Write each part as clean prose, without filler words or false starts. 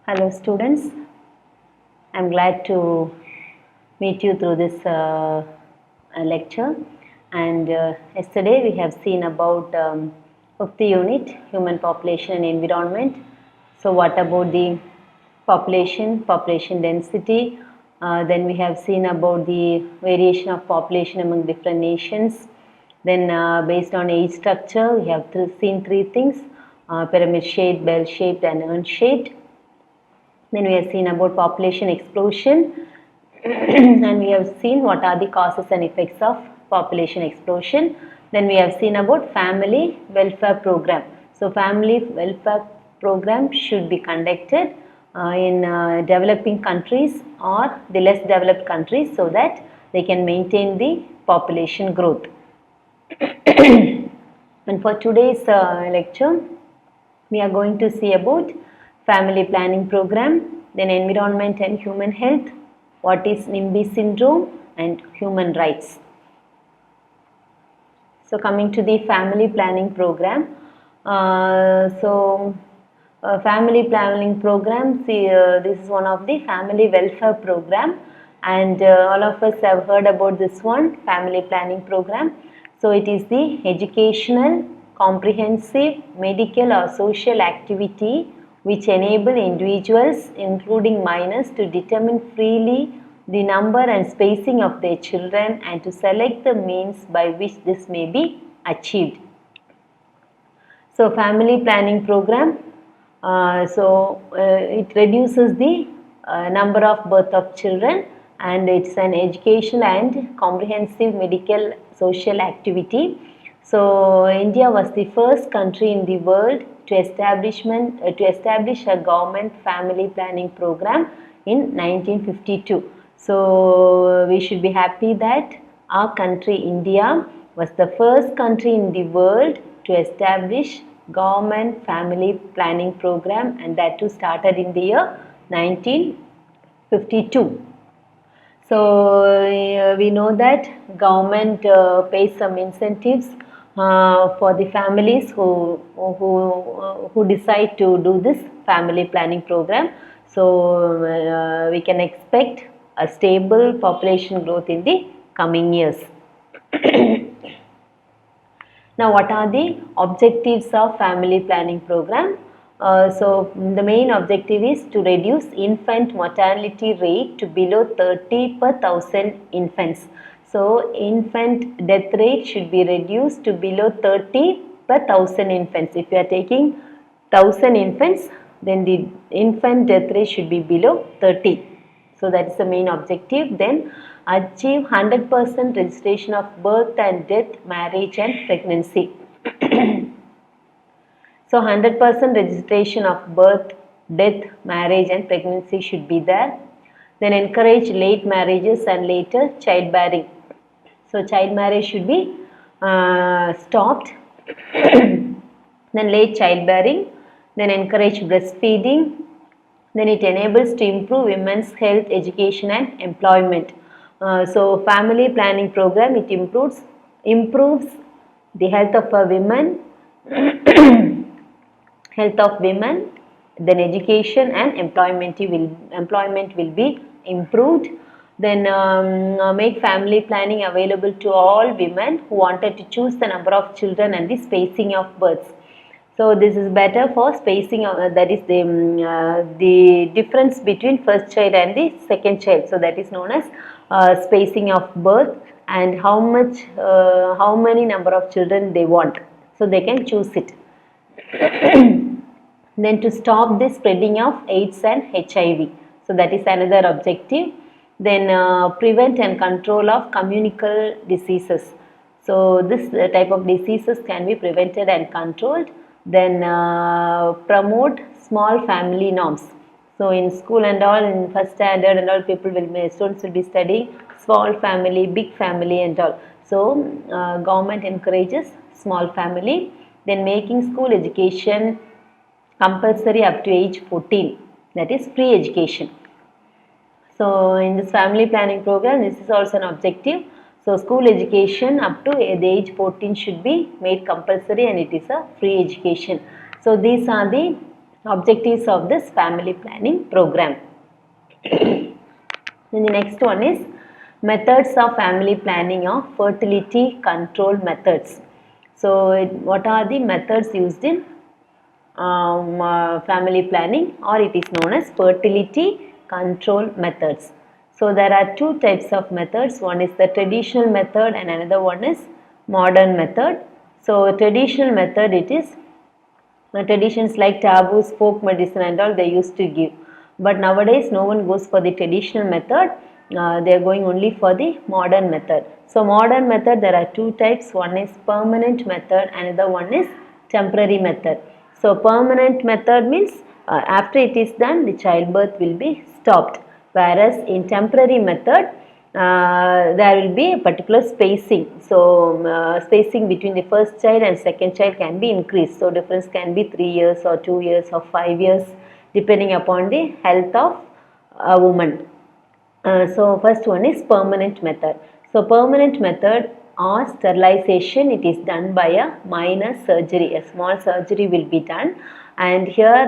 Hello students, I am glad to meet you through this lecture, and yesterday we have seen about 5th unit human population and environment. So what about the population density, then we have seen about the variation of population among different nations. Then based on age structure we have seen three things: pyramid shaped, bell shaped and urn shaped. Then we have seen about population explosion and we have seen what are the causes and effects of population explosion. Then we have seen about family welfare program. So family welfare program should be conducted in developing countries or the less developed countries so that they can maintain the population growth. And for today's lecture, we are going to see about family planning program, then environment and human health, what is NIMBY syndrome and human rights. So coming to the family planning program, family planning program, see, this is one of the family welfare program, and all of us have heard about this one, family planning program. So it is the educational, comprehensive, medical or social activity which enable individuals, including minors, to determine freely the number and spacing of their children and to select the means by which this may be achieved. So family planning program, it reduces the number of birth of children, and it's an educational and comprehensive medical social activity. So India was the first country in the world to establish a government family planning program in 1952. So we should be happy that our country India was the first country in the world to establish government family planning program, and that too started in the year 1952. So we know that government pays some incentives for the families who decide to do this family planning program. So we can expect a stable population growth in the coming years. Now, what are the objectives of family planning program? So the main objective is to reduce infant mortality rate to below 30 per 1000 infants. So infant death rate should be reduced to below 30 per 1000 infants. If you are taking 1000 infants, then the infant death rate should be below 30. So that is the main objective. Then achieve 100% registration of birth and death, marriage and pregnancy. So 100% registration of birth, death, marriage and pregnancy should be there. Then encourage late marriages and later childbearing. So child marriage should be stopped. Then late childbearing. Then encourage breastfeeding. Then it enables to improve women's health, education and employment. So family planning program, it improves the health of a women, then education and employment will be improved. Then make family planning available to all women who wanted to choose the number of children and the spacing of births. So this is better for spacing of, that is the difference between first child and the second child. So that is known as spacing of birth, and how many number of children they want. So they can choose it. Then to stop the spreading of AIDS and HIV. So that is another objective. Then prevent and control of communicable diseases. So this type of diseases can be prevented and controlled. Then promote small family norms. So in school and all, in first standard and all, students will be studying small family, big family and all. So government encourages small family. Then making school education compulsory up to age 14, that is free education. So in this family planning program, this is also an objective. So school education up to the age 14 should be made compulsory, and it is a free education. So these are the objectives of this family planning program. Then the next one is methods of family planning of fertility control methods. So what are the methods used in family planning, or it is known as fertility control methods. So there are two types of methods. One is the traditional method and another one is modern method. So traditional method, it is traditions like taboos, folk medicine and all they used to give. But nowadays no one goes for the traditional method, they are going only for the modern method. So modern method, there are two types. One is permanent method, another one is temporary method. So permanent method means after it is done, the childbirth will be stopped. Whereas in temporary method, there will be a particular spacing. So spacing between the first child and second child can be increased. So difference can be 3 years or 2 years or 5 years depending upon the health of a woman. So first one is permanent method. So permanent method or sterilization, it is done by a minor surgery. A small surgery will be done, and here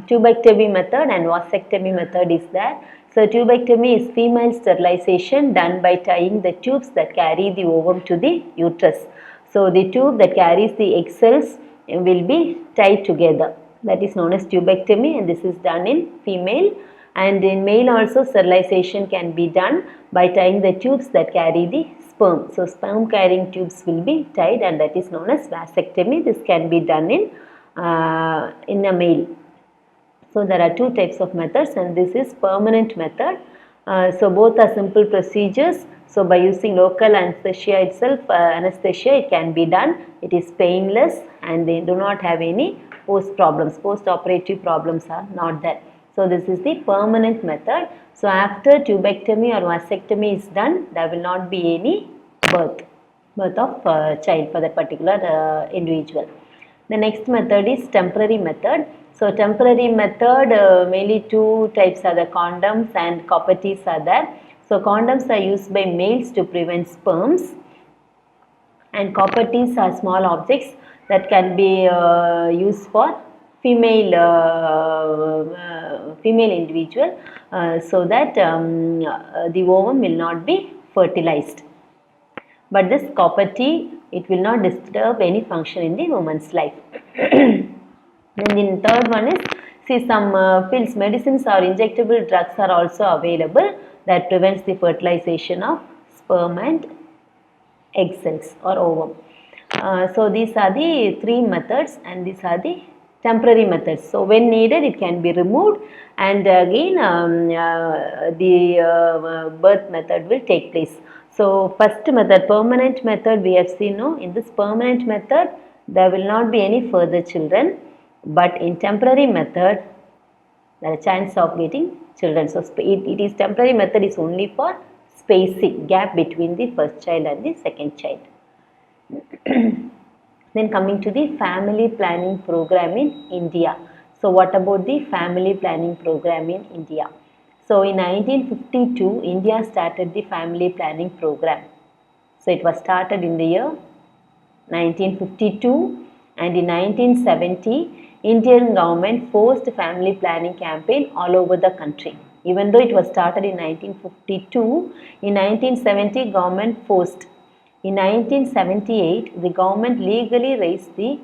tubectomy method and vasectomy method is there. So tubectomy is female sterilization done by tying the tubes that carry the ovum to the uterus. So the tube that carries the egg cells will be tied together. That is known as tubectomy, and this is done in female. And in male also sterilization can be done by tying the tubes that carry the sperm. So sperm carrying tubes will be tied, and that is known as vasectomy. This can be done in a male. So there are two types of methods, and this is permanent method. So both are simple procedures. So by using local anesthesia itself, anesthesia, it can be done. It is painless and they do not have any post-operative problems are not there. So this is the permanent method. So after tubectomy or vasectomy is done, there will not be any birth of child for that particular individual. The next method is temporary method. So temporary method, mainly two types are the condoms and copper teas are there. So condoms are used by males to prevent sperms, and copper teas are small objects that can be used for female individual so that the ovum will not be fertilized. But this copper tea, it will not disturb any function in the woman's life. Then the third one is, see, some pills, medicines or injectable drugs are also available that prevents the fertilization of sperm and egg cells or ovum. So these are the three methods, and these are the temporary methods. So when needed, it can be removed, and again the birth method will take place. So first method, permanent method, we have seen, no, in this permanent method there will not be any further children, but in temporary method there is a chance of getting children. So it is temporary method is only for spacing, gap between the first child and the second child. Then coming to the family planning program in India. So what about the family planning program in India? So in 1952, India started the family planning program. So it was started in the year 1952, and in 1970, Indian government forced family planning campaign all over the country. Even though it was started in 1952, in 1970 government forced. In 1978, the government legally raised the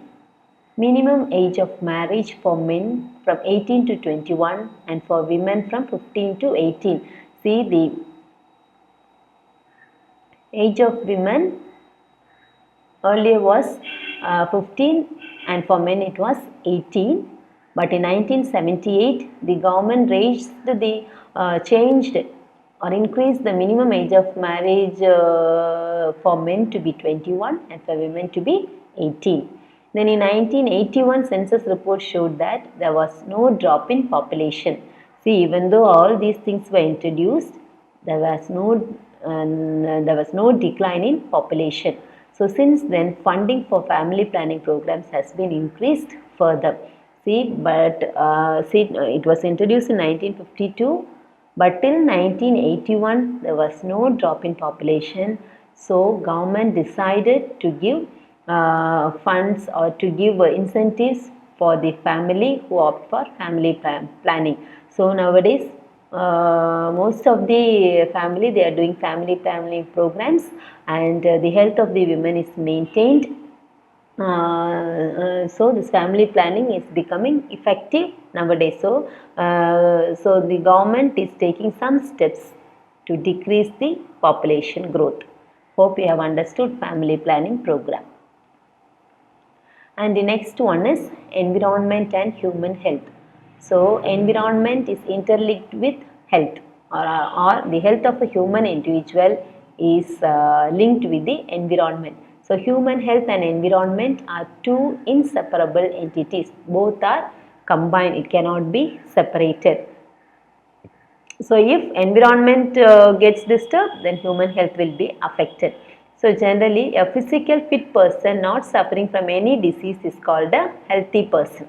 minimum age of marriage for men from 18 to 21 and for women from 15 to 18. See, the age of women earlier was 15 and for men it was 18. But in 1978, the government raised the changed or increased the minimum age of marriage for men to be 21 and for women to be 18. Then in 1981, census report showed that there was no drop in population. See, even though all these things were introduced, there was no decline in population. So since then, funding for family planning programs has been increased further. See, but it was introduced in 1952, but till 1981 there was no drop in population. So government decided to give funds or to give incentives for the family who opt for family planning. So nowadays, most of the family, they are doing family planning programs, and the health of the women is maintained. So this family planning is becoming effective nowadays. So, so the government is taking some steps to decrease the population growth. Hope you have understood family planning program. And the next one is environment and human health. So environment is interlinked with health, or the health of a human individual is linked with the environment. So human health and environment are two inseparable entities. Both are combined. It cannot be separated. So if environment gets disturbed, then human health will be affected. So generally, a physical fit person not suffering from any disease is called a healthy person.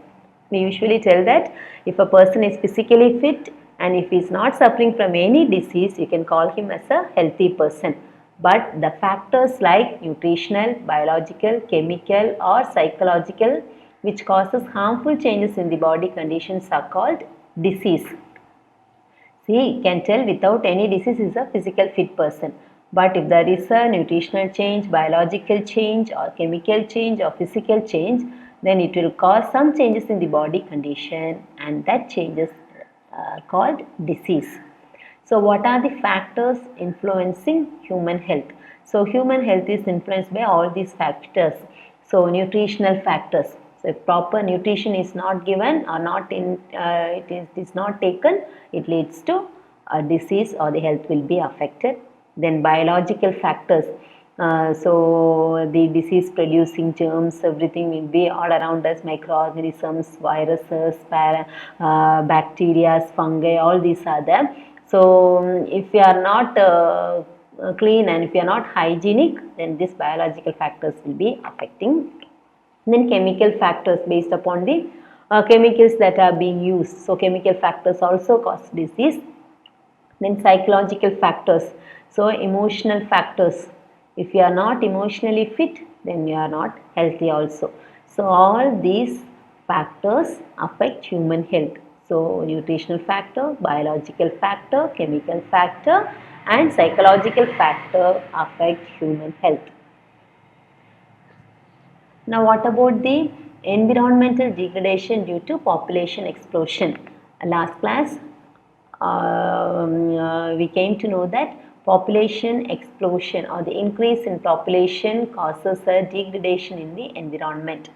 We usually tell that if a person is physically fit and if he is not suffering from any disease, you can call him as a healthy person. But the factors like nutritional, biological, chemical or psychological which causes harmful changes in the body conditions are called disease. See, can tell without any disease is a physical fit person. But if there is a nutritional change, biological change or chemical change or physical change, then it will cause some changes in the body condition, and that change is called disease. So what are the factors influencing human health? So human health is influenced by all these factors. So nutritional factors. So if proper nutrition is not given or not it is not taken, it leads to a disease or the health will be affected. Then biological factors. So the disease producing germs, everything will be all around us, microorganisms, viruses, bacteria, fungi, all these are there. So if you are not clean and if you are not hygienic, then these biological factors will be affecting. Then chemical factors based upon the chemicals that are being used. So chemical factors also cause disease. Then psychological factors. So emotional factors. If you are not emotionally fit, then you are not healthy also. So all these factors affect human health. So nutritional factor, biological factor, chemical factor and psychological factor affect human health. Now what about the environmental degradation due to population explosion? Last class we came to know that population explosion or the increase in population causes a degradation in the environment.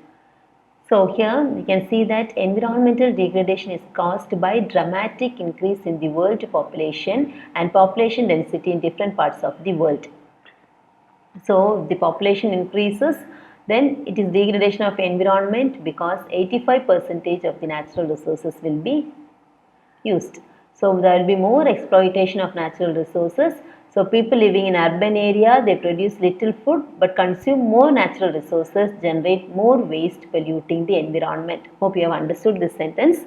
So here we can see that environmental degradation is caused by dramatic increase in the world population and population density in different parts of the world. So the population increases, then it is degradation of environment because 85% of the natural resources will be used. So there will be more exploitation of natural resources. So people living in urban area, they produce little food but consume more natural resources, generate more waste, polluting the environment. Hope you have understood this sentence.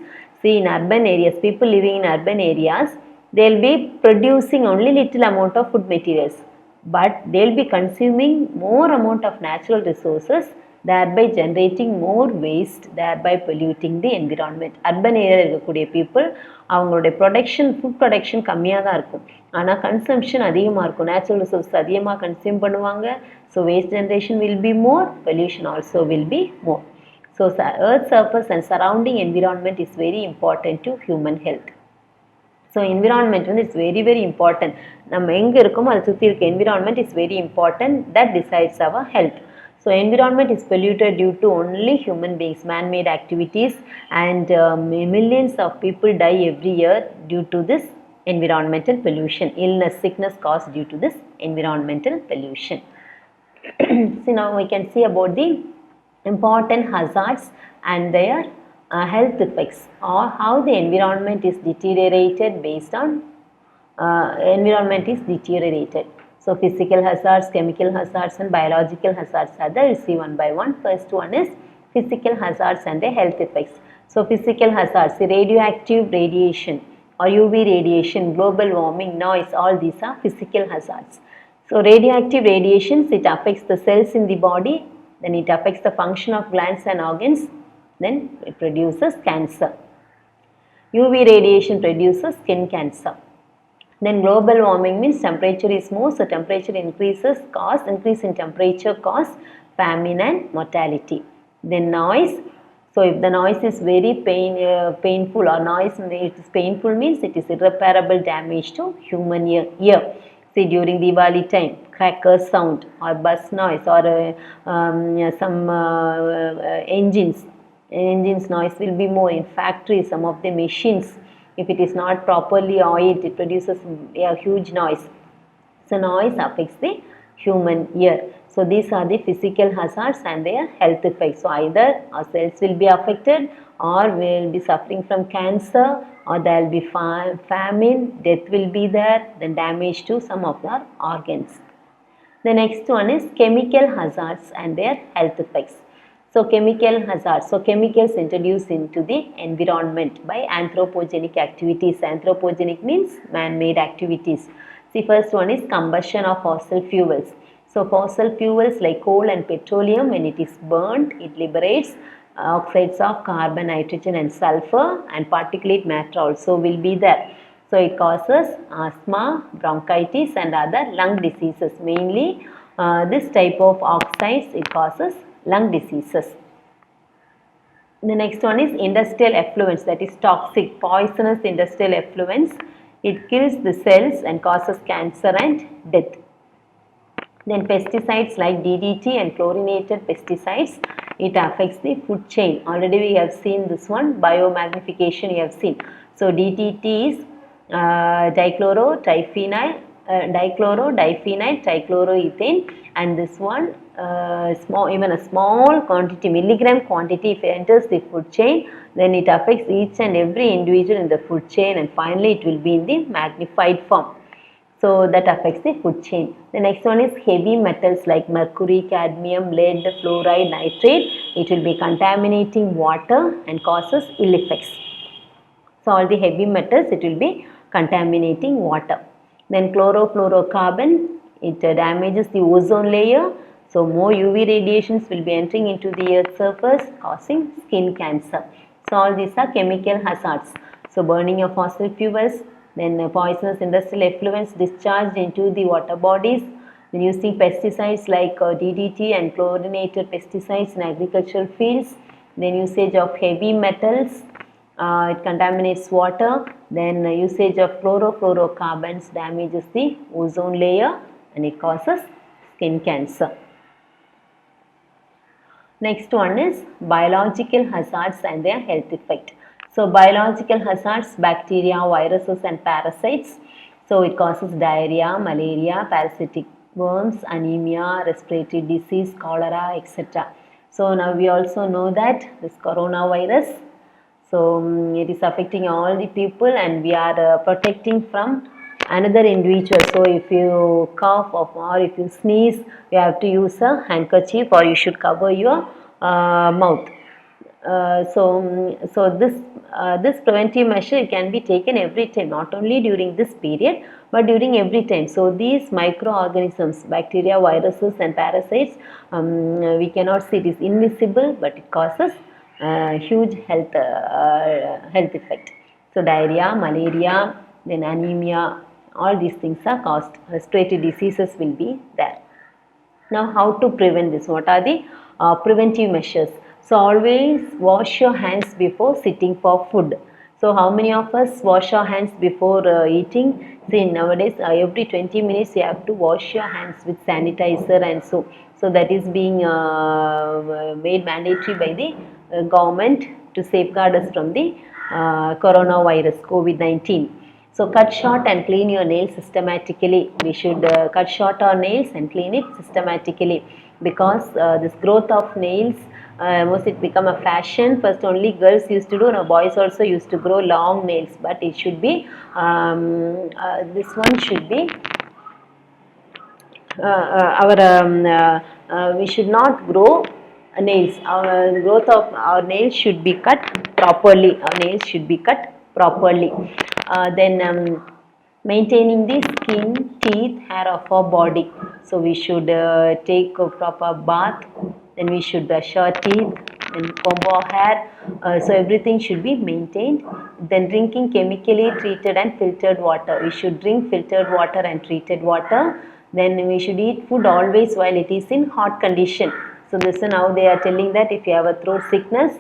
See, in urban areas, people living in urban areas, they will be producing only little amount of food materials, but they will be consuming more amount of natural resources, thereby generating more waste, thereby polluting the environment. Urban area இருக்கக்கூடிய people, அவங்களுடைய production, food production கம்மியாக தான் இருக்கும், ஆனால் consumption அதிகமாக இருக்கும். Natural resource அதிகமாக consume பண்ணுவாங்க. So waste generation will be more, pollution also will be more. So earth surface and surrounding environment is very important to human health. So environment வந்து it's very very important. நம்ம எங்கே இருக்கோமோ அதை சுற்றி இருக்க environment is very important. That decides our health. So environment is polluted due to only human beings, man-made activities, and millions of people die every year due to this environmental pollution. Illness, sickness caused due to this environmental pollution. So now we can see about the important hazards and their health effects, or how the environment is deteriorated based on environment is deteriorated. So physical hazards, chemical hazards and biological hazards are there. We'll see one by one. First one is physical hazards and their health effects. So physical hazards, radioactive radiation or UV radiation, global warming, noise, all these are physical hazards. So radioactive radiations, it affects the cells in the body, then it affects the function of glands and organs, then it produces cancer. UV radiation produces skin cancer. Then global warming means temperature is more, so temperature increase in temperature cause famine and mortality. Then noise, so if the noise is very painful, or noise it is painful means it is irreparable damage to human ear. See, during Diwali time, cracker sound or bus noise or some engines noise will be more. In factories, some of the machines, if it is not properly oiled, it produces a huge noise. So noise affects the human ear. So these are the physical hazards and their health effects. So either our cells will be affected, or we will be suffering from cancer, or there will be famine, death will be there, then damage to some of our organs. The next one is chemical hazards and their health effects. So chemical hazards, so chemicals introduced into the environment by anthropogenic activities. Anthropogenic means man-made activities. See, first one is combustion of fossil fuels. So fossil fuels like coal and petroleum, when it is burnt, it liberates oxides of carbon, nitrogen and sulfur, and particulate matter also will be there. So it causes asthma, bronchitis and other lung diseases. Mainly this type of oxides, it causes lung diseases. The next one is industrial effluents, that is toxic, poisonous industrial effluents. It kills the cells and causes cancer and death. Then pesticides like DDT and chlorinated pesticides, it affects the food chain. Already we have seen this one, biomagnification we have seen. So DDT is dichloro-diphenyl trichloroethane, and this one even a small quantity, milligram quantity, if it enters the food chain, then it affects each and every individual in the food chain, and finally it will be in the magnified form. So that affects the food chain. The next one is heavy metals like mercury, cadmium, lead, fluoride, nitrate. It will be contaminating water and causes ill effects. So all the heavy metals, it will be contaminating water. Then chlorofluorocarbon, it damages the ozone layer. So more UV radiations will be entering into the earth's surface, causing skin cancer. So all these are chemical hazards. So burning of fossil fuels, then poisonous industrial effluents discharged into the water bodies, then using pesticides like DDT and chlorinated pesticides in agricultural fields, then usage of heavy metals, it contaminates water, then usage of chlorofluorocarbons damages the ozone layer and it causes skin cancer. Next one is biological hazards and their health effect. So biological hazards, bacteria, viruses and parasites. So it causes diarrhea, malaria, parasitic worms, anemia, respiratory disease, cholera, etc. So now we also know that this coronavirus, so it is affecting all the people, and we are protecting from another individual. So if you cough or if you sneeze, you have to use a handkerchief, or you should cover your mouth. So this preventive measure can be taken every time, not only during this period but during every time. So these microorganisms, bacteria, viruses and parasites, we cannot see, it is invisible, but it causes huge health effect. So diarrhea, malaria, then anemia, all these things are caused. Respiratory diseases will be there. Now how to prevent this? What are the preventive measures? So always wash your hands before sitting for food. So how many of us wash our hands before eating? See, nowadays every 20 minutes you have to wash your hands with sanitizer and soap. So that is being made mandatory by the government to safeguard us from the coronavirus, COVID-19. So cut short and clean your nails systematically. We should cut short our nails and clean it systematically, because this growth of nails, once it become a fashion. First only girls used to do, now boys also used to grow long nails, but it should be, this one should be, we should not grow nails. The growth of our nails should be cut properly. Our nails should be cut properly. Then maintaining the skin, teeth, hair of our body. So we should take a proper bath. Then we should brush our teeth. and combo hair. So everything should be maintained. Then drinking chemically treated and filtered water. We should drink filtered water and treated water. Then we should eat food always while it is in hot condition. So this is now they are telling that if you have a throat sickness,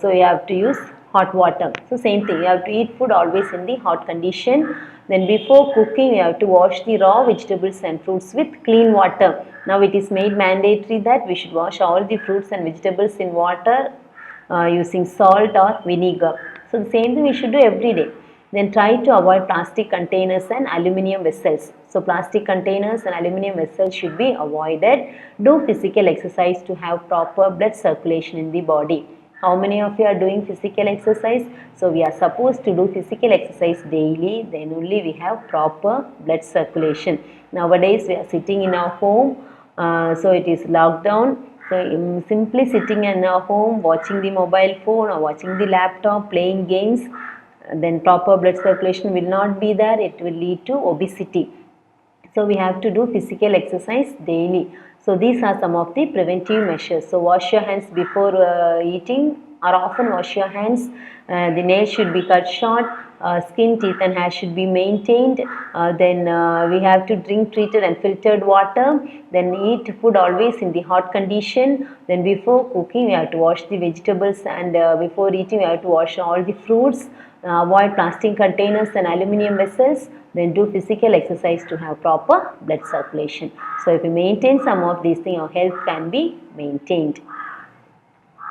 so you have to use hot water. So same thing, you have to eat food always in the hot condition. Then before cooking, you have to wash the raw vegetables and fruits with clean water. Now it is made mandatory that we should wash all the fruits and vegetables in water using salt or vinegar. So the same thing we should do every day. Then try to avoid plastic containers and aluminium vessels. So plastic containers and aluminium vessels should be avoided. Do physical exercise to have proper blood circulation in the body. How many of you are doing physical exercise? So we are supposed to do physical exercise daily, then only we have proper blood circulation. Nowadays we are sitting in our home, so it is lockdown. So simply sitting in our home, watching the mobile phone or watching the laptop, playing games, then proper blood circulation will not be there. It will lead to obesity. So we have to do physical exercise daily. So these are some of the preventive measures. So wash your hands before eating, or often wash your hands. The nails should be cut short. Skin, teeth and hair should be maintained. Then we have to drink treated and filtered water. Then eat food always in the hot condition. Then before cooking we have to wash the vegetables, and before eating we have to wash all the fruits. Avoid plastic containers and aluminium vessels. Then do physical exercise to have proper blood circulation. So if we maintain some of these things, our health can be maintained.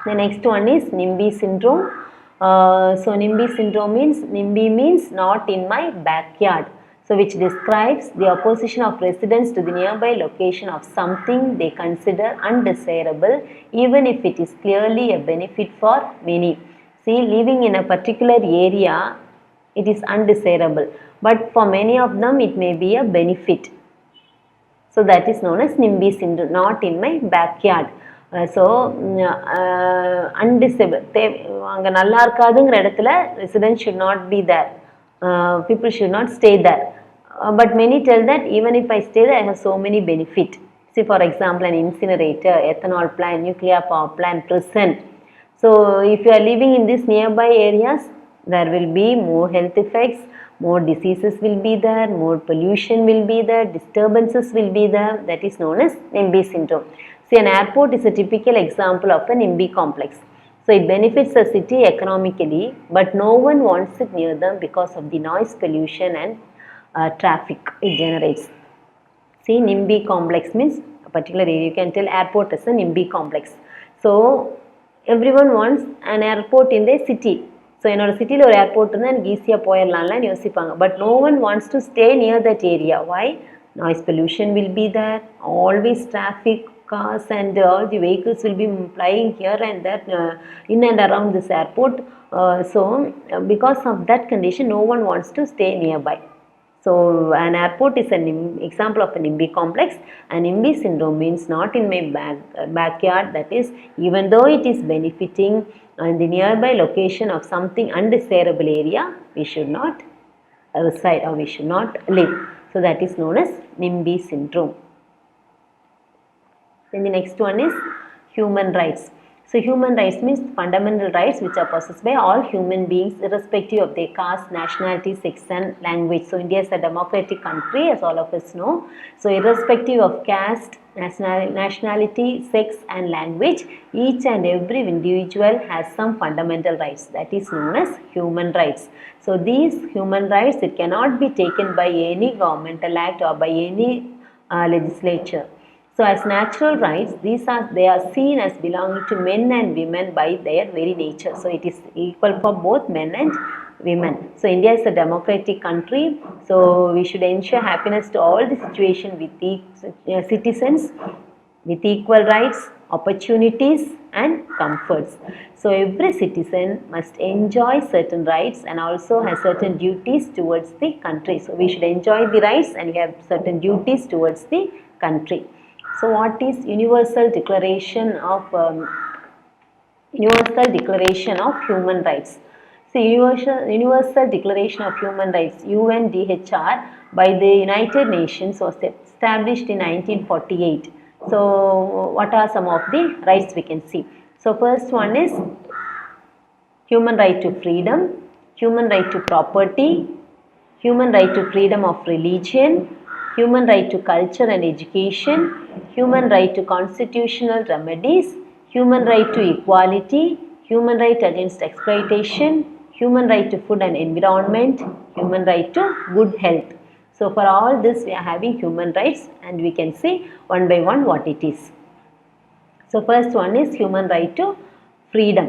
The next one is NIMBY syndrome. So NIMBY syndrome means, NIMBY means not in my backyard. So which describes the opposition of residents to the nearby location of something they consider undesirable, even if it is clearly a benefit for many. See, living in a particular area, it is undesirable, but for many of them it may be a benefit. So that is known as NIMBY syndrome, not in my backyard. Undesirable. அங்கே நல்லா இருக்காதுங்கிற இடத்துல residents should not be there. People should not stay there. But many tell that even if I stay there, I have so many benefits. See, for example, an incinerator, ethanol plant, nuclear power plant, prison. So if you are living in these nearby areas, there will be more health effects, more diseases will be there, more pollution will be there, disturbances will be there. That is known as NIMBY syndrome. See, an airport is a typical example of an NIMBY complex. So it benefits the city economically, but no one wants it near them because of the noise pollution and traffic it generates. See, NIMBY complex means a particular area. You can tell airport is a NIMBY complex. So everyone wants an airport in their city. So என்னோட சிட்டியில் ஒரு airport இருந்தால் எனக்கு ஈஸியாக போயிடலாம்லான்னு யோசிப்பாங்க. But no one wants to stay near that area. Why? Noise pollution will be there, always traffic, cars and all the vehicles will be flying here and there in and around this airport. So because of that condition, no one wants to stay nearby. So an airport is an example of an NIMBY complex. And NIMBY syndrome means not in my backyard. That is, even though it is benefiting in the nearby location of something undesirable area, we should not reside or we should not live. So that is known as NIMBY syndrome. Then the next one is human rights. So human rights means fundamental rights which are possessed by all human beings irrespective of their caste, nationality, sex and language. So India is a democratic country, as all of us know. So irrespective of caste, nationality, sex and language, each and every individual has some fundamental rights. That is known as human rights. So these human rights, it cannot be taken by any governmental act or by any legislature. So as natural rights, they are seen as belonging to men and women by their very nature. So it is equal for both men and women. So India is a democratic country. So we should ensure happiness to all the situation with the citizens with equal rights, opportunities and comforts. So every citizen must enjoy certain rights and also has certain duties towards the country. So we should enjoy the rights and we have certain duties towards the country. So what is Universal Declaration of Human Rights? So Universal Declaration of Human Rights, UNDHR, by the United Nations was established in 1948. So what are some of the rights we can see? So first one is human right to freedom, human right to property, human right to freedom of religion, human right to culture and education, human right to constitutional remedies, human right to equality, human right against exploitation, human right to food and environment, human right to good health. So for all this we are having human rights, and we can see one by one what it is. So first one is human right to freedom.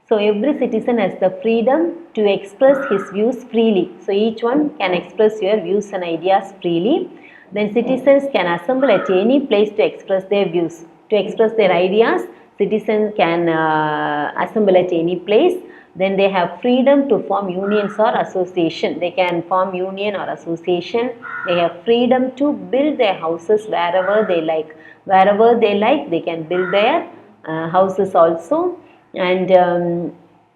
So every citizen has the freedom to express his views freely. So each one can express your views and ideas freely. Then citizens can assemble at any place to express their views. To express their ideas, citizens can assemble at any place. Then they have freedom to form unions or association. They can form union or association. They have freedom to build their houses wherever they like. Wherever they like, they can build their houses also. And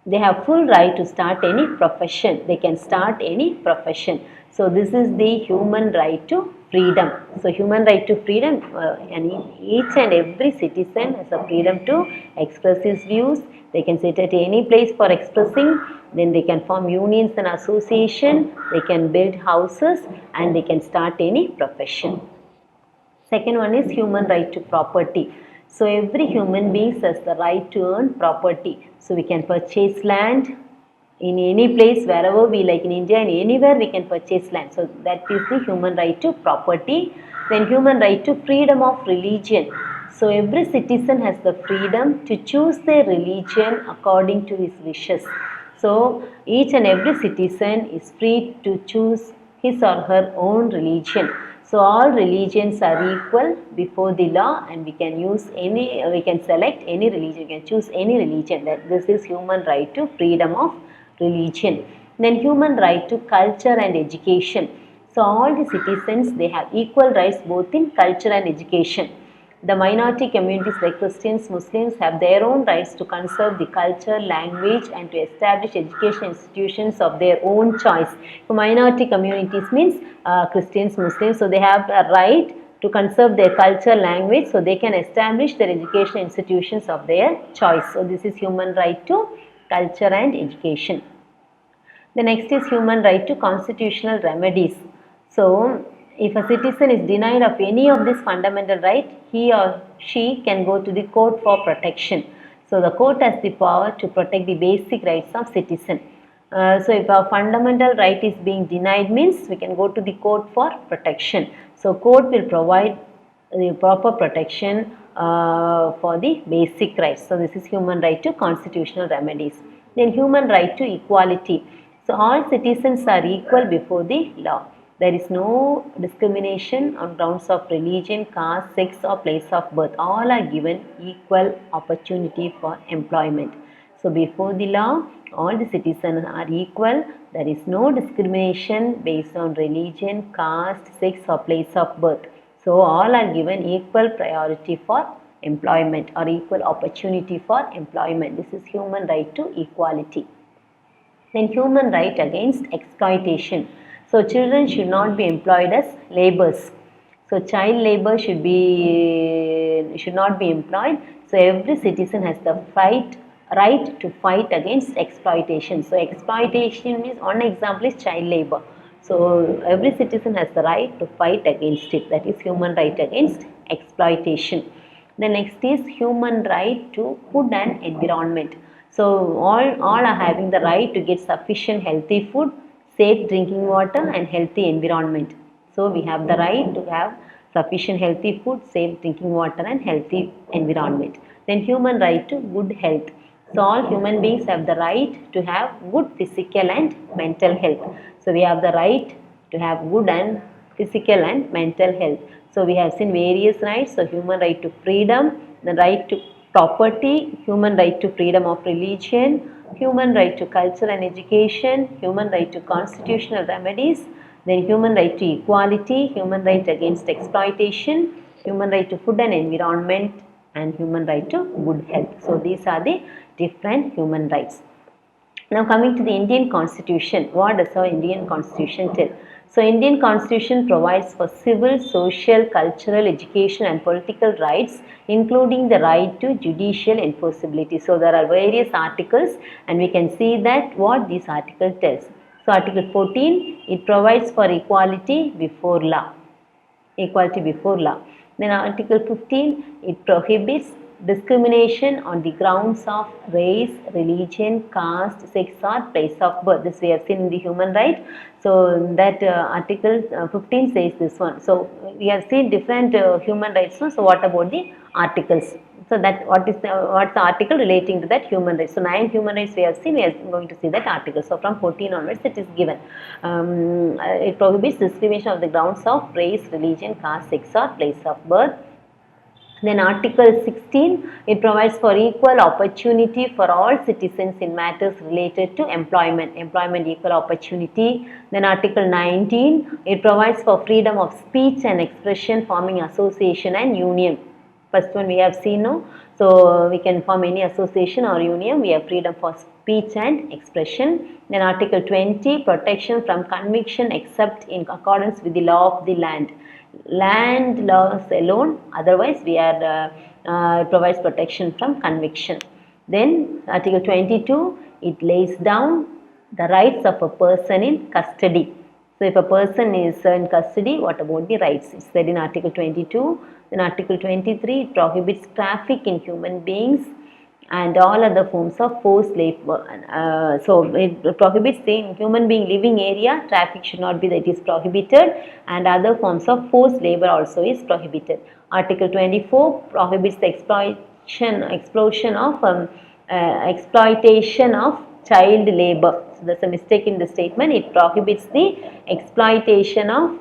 they have full right to start any profession. They can start any profession. So this is the human right to freedom. So human right to freedom, and each and every citizen has a freedom to express his views. They can sit at any place for expressing. Then they can form unions and association. They can build houses, and they can start any profession. Second one is human right to property. So every human being has the right to earn property. So we can purchase land in any place wherever we like in India, and anywhere we can purchase land. So that is the human right to property. Then human right to freedom of religion. So every citizen has the freedom to choose their religion according to his wishes. So each and every citizen is free to choose his or her own religion. So all religions are equal before the law, and we can select any religion, we can choose any religion. That this is human right to freedom of religion. Then human right to culture and education. So all the citizens, they have equal rights both in culture and education. The minority communities like Christians, Muslims have their own rights to conserve the culture, language, and to establish education institutions of their own choice. So minority communities means Christians, Muslims, so they have a right to conserve their culture, language, so they can establish their education institutions of their choice. So this is human right to culture and education. The next is human right to constitutional remedies. So if a citizen is denied of any of these fundamental rights, he or she can go to the court for protection. So the court has the power to protect the basic rights of citizen. So if a fundamental right is being denied, means we can go to the court for protection. So court will provide the proper protection for the basic rights. So this is human right to constitutional remedies. Then human right to equality. So all citizens are equal before the law. There is no discrimination on grounds of religion, caste, sex, or place of birth. All are given equal opportunity for employment. So before the law, all the citizens are equal. There is no discrimination based on religion, caste, sex, or place of birth. So all are given equal priority for employment or equal opportunity for employment. This is human right to equality. Then human right against exploitation. So children should not be employed as laborers. So child labor should not be employed. So every citizen has the right to fight against exploitation. So exploitation means, one example is child labor. So every citizen has the right to fight against it. That is human right against exploitation. The next is human right to food and environment. So all are having the right to get sufficient healthy food, safe drinking water, and healthy environment. So we have the right to have sufficient healthy food, safe drinking water, and healthy environment. Then human right to good health. So all human beings have the right to have good physical and mental health. So we have the right to have good and physical and mental health. So we have seen various rights. So human right to freedom, the right to property, human right to freedom of religion, human right to culture and education, human right to constitutional remedies, then human right to equality, human right against exploitation, human right to food and environment, and human right to good health. So these are the different human rights. Now coming to the Indian Constitution, what does our Indian Constitution tell? So Indian Constitution provides for civil, social, cultural, education and political rights, including the right to judicial enforceability. So there are various articles and we can see that what this article tells. So Article 14, it provides for equality before law. Equality before law. Then Article 15, it prohibits discrimination on the grounds of race, religion, caste, sex or place of birth. This we have seen in the human right. So that Article 15 says this one. So we have seen different human rights. So what about the articles? So that what's the article relating to that human rights. So 9 human rights we have seen, we are going to see that article. So from 14 onwards it is given. It prohibits discrimination on the grounds of race, religion, caste, sex or place of birth. Then Article 16, it provides for equal opportunity for all citizens in matters related to employment, equal opportunity. Then Article 19, it provides for freedom of speech and expression, forming association and union. First one we have seen, no? So we can form any association or union, we have freedom for speech and expression. Then Article 20, protection from conviction except in accordance with the law of the land. Land laws alone, otherwise we are provides protection from conviction. Then Article 22, it lays down the rights of a person in custody. So if a person is in custody, what about the rights? It's said in Article 22. Then Article 23, it prohibits traffic in human beings and all other forms of forced labor. So it prohibits the human being living area, traffic should not be, that is prohibited, and other forms of forced labor also is prohibited. Article 24 prohibits the exploitation of child labor. So there's a mistake in the statement. It prohibits the exploitation of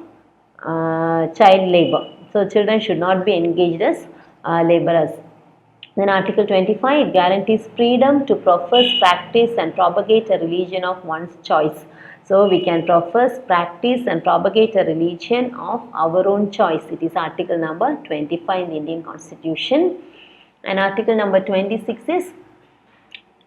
child labor. So children should not be engaged as laborers. Then Article 25, it guarantees freedom to profess, practice and propagate a religion of one's choice. So we can profess, practice and propagate a religion of our own choice. It is Article number 25 in the Indian Constitution. And Article number 26 is,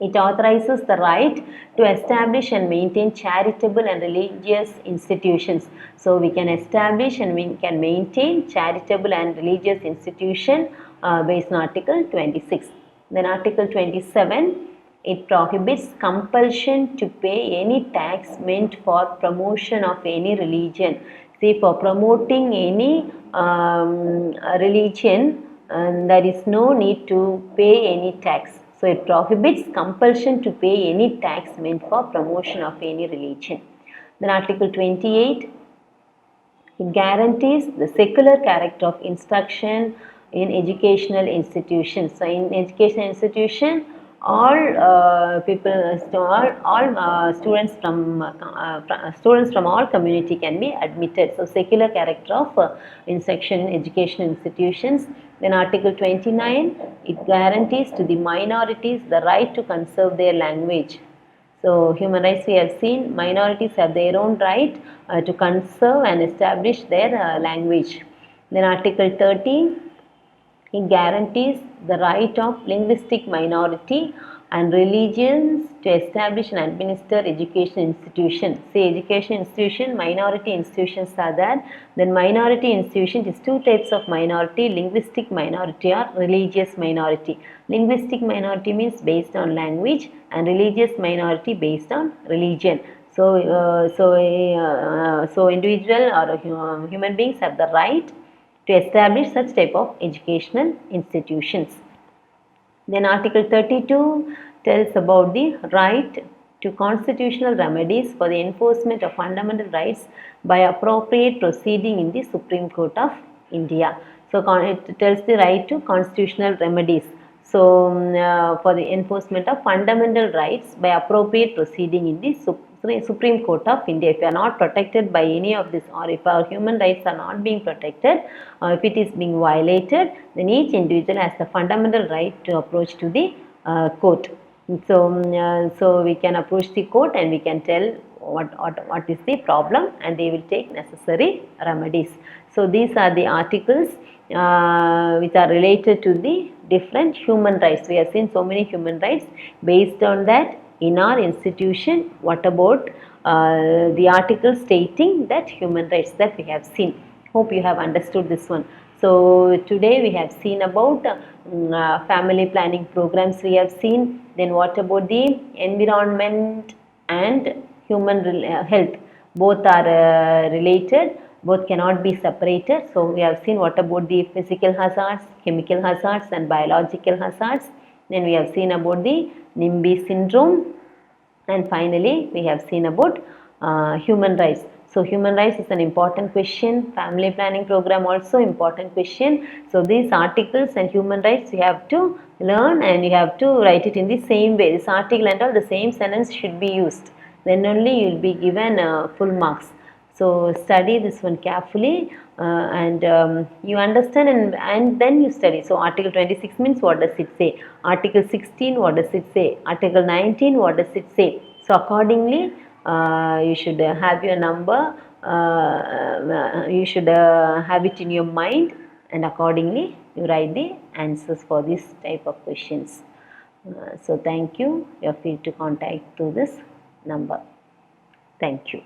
it authorizes the right to establish and maintain charitable and religious institutions. So we can establish and we can maintain charitable and religious institution based on Article 26. Then Article 27, it prohibits compulsion to pay any tax meant for promotion of any religion. See, for promoting any religion, there is no need to pay any tax. So it prohibits compulsion to pay any tax meant for promotion of any religion. Then Article 28, it guarantees the secular character of instruction in educational institutions. So in educational institution, all students from all community can be admitted. So secular character of instruction in educational institutions. Then Article 29, it guarantees to the minorities the right to conserve their language. So human rights we have seen, minorities have their own right to conserve and establish their language. Then Article 30, it guarantees the right of linguistic minority and religions to establish and administer education institutions. Say education institution, minority institutions are there. Then minority institution is two types of minority, linguistic minority or religious minority. Linguistic minority means based on language and religious minority based on religion. So individual or human beings have the right to establish such type of educational institutions. Then Article 32 tells about the right to constitutional remedies for the enforcement of fundamental rights by appropriate proceeding in the Supreme Court of India. So it tells the right to constitutional remedies. So for the enforcement of fundamental rights by appropriate proceeding in the Supreme Court of India. If you are not protected by any of this, or if our human rights are not being protected, or if it is being violated, then each individual has the fundamental right to approach to the court. So we can approach the court and we can tell what is the problem, and they will take necessary remedies. So these are the articles which are related to the different human rights. We have seen so many human rights. Based on that, in our institution. What about the article stating that human rights that we have seen? Hope you have understood this one. So today we have seen about family planning programs we have seen. Then what about the environment and human health? Both are related, both cannot be separated. So we have seen what about the physical hazards, chemical hazards and biological hazards. Then we have seen about the NIMBY syndrome, and finally we have seen about human rights. So human rights is an important question, family planning program also important question. So these articles and human rights you have to learn, and you have to write it in the same way. This article and all the same sentence should be used, then only you will be given full marks. So study this one carefully, and you understand, and then you study. So article 26 means what does it say? Article 16 what does it say? Article 19 what does it say? So accordingly you should have your number, you should have it in your mind, and accordingly you write the answers for this type of questions. So thank you. You are free to contact through this number. Thank you.